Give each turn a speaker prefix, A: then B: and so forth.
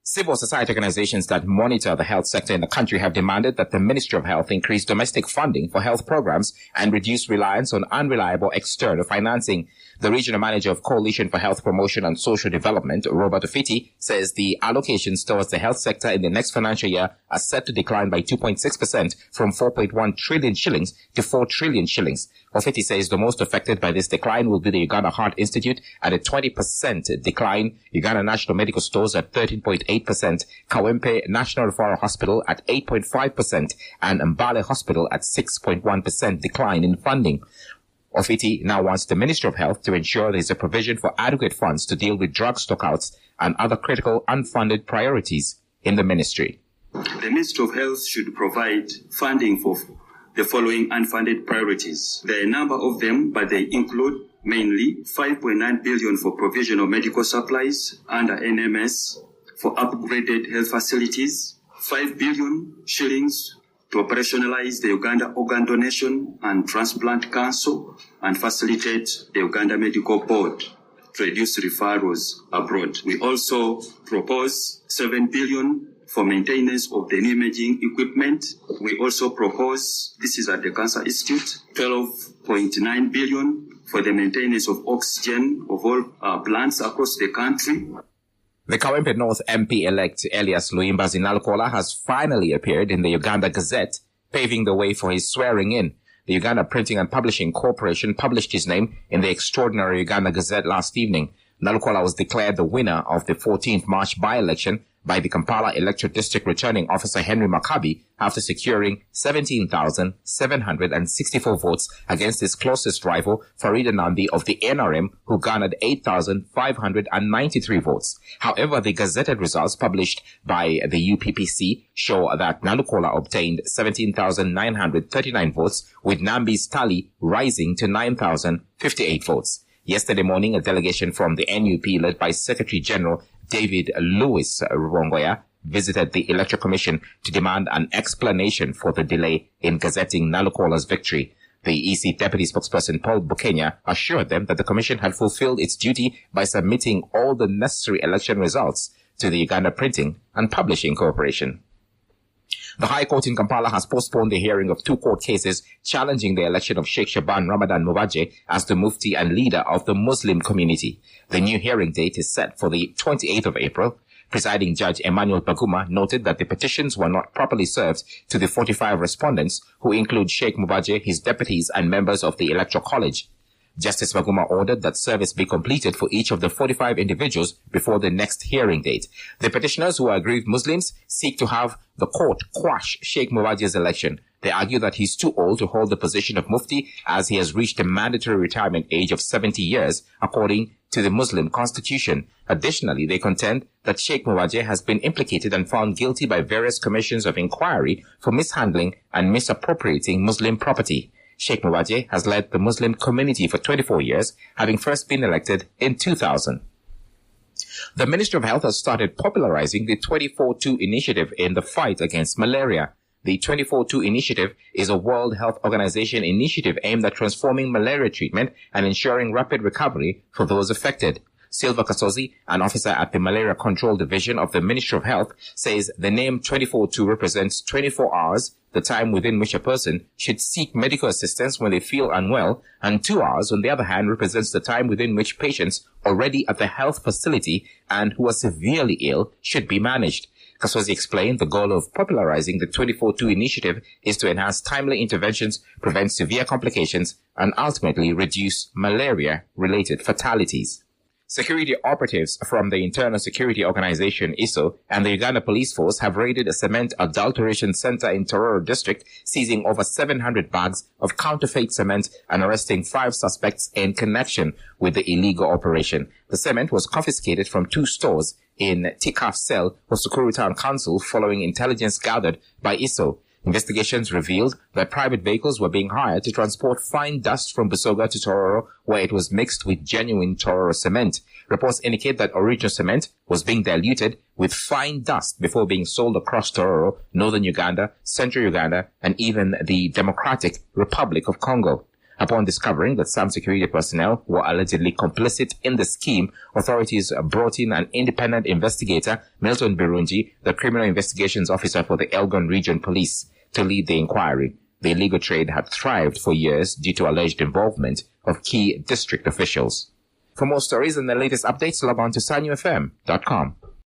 A: Civil society organizations that monitor the health sector in the country have demanded that the Ministry of Health increase domestic funding for health programs and reduce reliance on unreliable external financing. The regional manager of Coalition for Health Promotion and Social Development, Robert Mufti, says the allocations towards the health sector in the next financial year are set to decline by 2.6% from 4.1 trillion shillings to 4 trillion shillings. Mufti says the most affected by this decline will be the Uganda Heart Institute at a 20% decline, Uganda National Medical Stores at 13.8%, Kawempe National Referral Hospital at 8.5%, and Mbale Hospital at 6.1% decline in funding. Mufti now wants the Ministry of Health to ensure there is a provision for adequate funds to deal with drug stockouts and other critical unfunded priorities in the ministry.
B: The Ministry of Health should provide funding for the following unfunded priorities. There are a number of them, but they include mainly 5.9 billion for provision of medical supplies under NMS for upgraded health facilities, 5 billion shillings to operationalize the Uganda Organ Donation and Transplant Council and facilitate the Uganda Medical Board to reduce referrals abroad. We also propose 7 billion for maintenance of the imaging equipment. We also propose, this is at the Cancer Institute, 12.9 billion for the maintenance of oxygen of all plants across the country.
A: The Kawempe North MP-elect Elias Luimba Zinalkola has finally appeared in the Uganda Gazette, paving the way for his swearing in. The Uganda Printing and Publishing Corporation published his name in the extraordinary Uganda Gazette last evening. Nalkola was declared the winner of the 14th March by-election by the Kampala Electorate District Returning Officer Henry Makabi after securing 17,764 votes against his closest rival Farida Nambi of the NRM, who garnered 8,593 votes. However, the gazetted results published by the UPPC show that Nalkola obtained 17,939 votes, with Nambi's tally rising to 9,058 votes. Yesterday morning, a delegation from the NUP led by Secretary General David Lewis Rubongoya visited the Electoral Commission to demand an explanation for the delay in gazetting Nalukola's victory. The EC Deputy Spokesperson Paul Bukenya assured them that the Commission had fulfilled its duty by submitting all the necessary election results to the Uganda Printing and Publishing Corporation. The High Court in Kampala has postponed the hearing of two court cases challenging the election of Sheikh Shaban Ramadan Mubaje as the Mufti and leader of the Muslim community. The new hearing date is set for the 28th of April. Presiding Judge Emmanuel Baguma noted that the petitions were not properly served to the 45 respondents, who include Sheikh Mubaje, his deputies, and members of the Electoral College. Justice Baguma ordered that service be completed for each of the 45 individuals before the next hearing date. The petitioners, who are aggrieved Muslims, seek to have the court quash Sheikh Mubaje's election. They argue that he's too old to hold the position of Mufti, as he has reached a mandatory retirement age of 70 years, according to the Muslim constitution. Additionally, they contend that Sheikh Mubaje has been implicated and found guilty by various commissions of inquiry for mishandling and misappropriating Muslim property. Sheikh Mubaje has led the Muslim community for 24 years, having first been elected in 2000. The Ministry of Health has started popularizing the 24-2 initiative in the fight against malaria. The 24-2 initiative is a World Health Organization initiative aimed at transforming malaria treatment and ensuring rapid recovery for those affected. Silva Kasozi, an officer at the Malaria Control Division of the Ministry of Health, says the name 24-2 represents 24 hours, the time within which a person should seek medical assistance when they feel unwell, and 2 hours, on the other hand, represents the time within which patients already at the health facility and who are severely ill should be managed. Kasozi explained the goal of popularizing the 24-2 initiative is to enhance timely interventions, prevent severe complications, and ultimately reduce malaria-related fatalities. Security operatives from the Internal Security Organization ISO and the Uganda Police Force have raided a cement adulteration center in Tororo district, seizing over 700 bags of counterfeit cement and arresting 5 suspects in connection with the illegal operation. The cement was confiscated from 2 stores in Tikaf Cell, Hosukuru Town Council, following intelligence gathered by ISO. Investigations revealed that private vehicles were being hired to transport fine dust from Busoga to Tororo, where it was mixed with genuine Tororo cement. Reports indicate that original cement was being diluted with fine dust before being sold across Tororo, northern Uganda, central Uganda, and even the Democratic Republic of Congo. Upon discovering that some security personnel were allegedly complicit in the scheme, authorities brought in an independent investigator, Milton Birungi, the criminal investigations officer for the Elgon Region Police, to lead the inquiry. The illegal trade had thrived for years due to alleged involvement of key district officials. For more stories and the latest updates, log on to sanufm.com.